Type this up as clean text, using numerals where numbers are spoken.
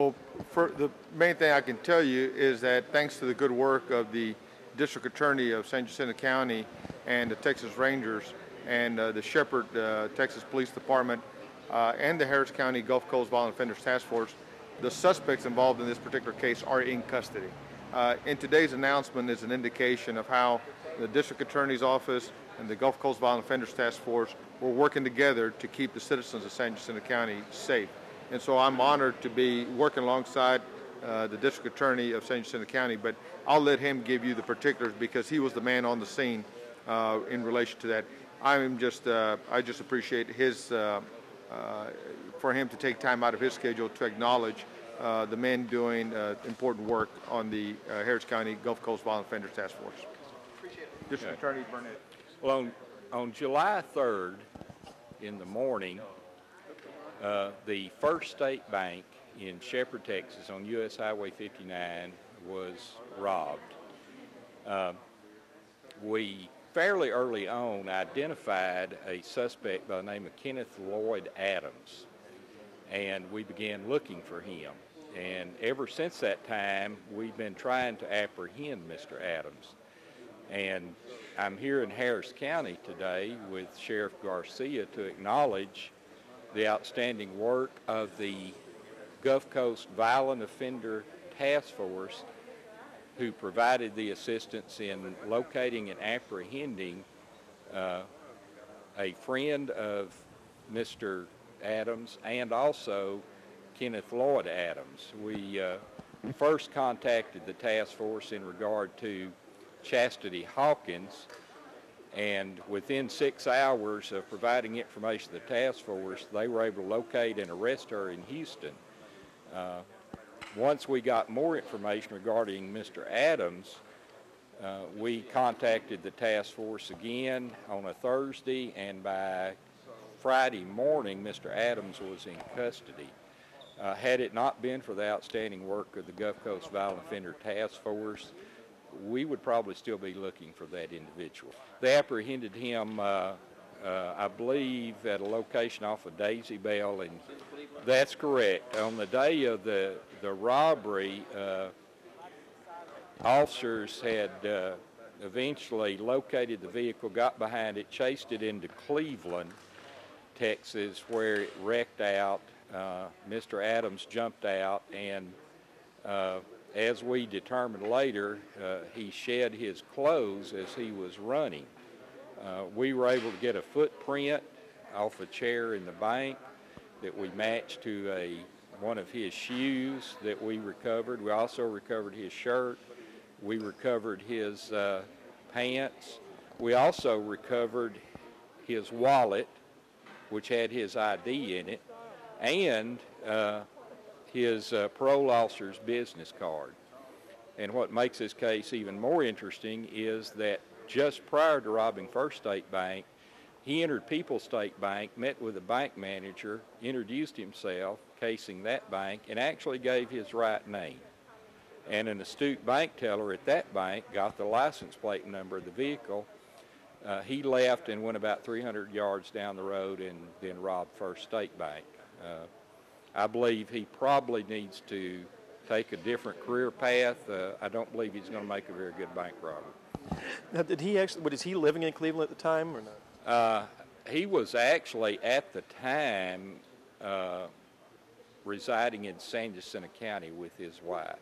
Well, the main thing I can tell you is that thanks to the good work of the District Attorney of San Jacinto County and the Texas Rangers and the Shepherd, Texas Police Department and the Harris County Gulf Coast Violent Offenders Task Force, the suspects involved in this particular case are in custody. And today's announcement is an indication of how the District Attorney's Office and the Gulf Coast Violent Offenders Task Force were working together to keep the citizens of San Jacinto County safe. And so I'm honored to be working alongside the District Attorney of San Jacinto County, but I'll let him give you the particulars because he was the man on the scene in relation to that. I just appreciate his, for him to take time out of his schedule to acknowledge the men doing important work on the Harris County Gulf Coast Violent Offenders Task Force. Appreciate it. District Attorney Burnett. Well, on July 3rd in the morning, the First State Bank in Shepherd, Texas on U.S. Highway 59 was robbed. We fairly early on identified a suspect by the name of Kenneth Lloyd Adams, and we began looking for him. And ever since that time, we've been trying to apprehend Mr. Adams. And I'm here in Harris County today with Sheriff Garcia to acknowledge the outstanding work of the Gulf Coast Violent Offender Task Force, who provided the assistance in locating and apprehending a friend of Mr. Adams and also Kenneth Lloyd Adams. We first contacted the task force in regard to Chastity Hawkins, and within 6 hours of providing information to the task force, they were able to locate and arrest her in Houston. Once we got more information regarding Mr. Adams, we contacted the task force again on a Thursday, and by Friday morning, Mr. Adams was in custody. Had it not been for the outstanding work of the Gulf Coast Violent Offender Task Force, we would probably still be looking for that individual. They apprehended him, I believe, at a location off of Daisy Bell, and that's correct. On the day of the robbery, officers had eventually located the vehicle, got behind it, chased it into Cleveland, Texas, where it wrecked out. Mr. Adams jumped out, and as we determined later, he shed his clothes as he was running. We were able to get a footprint off a chair in the bank that we matched to one of his shoes that we recovered. We also recovered his shirt. We recovered his pants. We also recovered his wallet, which had his ID in it, and his parole officer's business card. And what makes this case even more interesting is that just prior to robbing First State Bank, he entered People's State Bank, met with the bank manager, introduced himself, casing that bank, and actually gave his right name. And an astute bank teller at that bank got the license plate number of the vehicle. He left and went about 300 yards down the road and then robbed First State Bank. I believe he probably needs to take a different career path. I don't believe he's going to make a very good bank robber. Now, was he living in Cleveland at the time or not? He was actually at the time residing in San Jacinto County with his wife.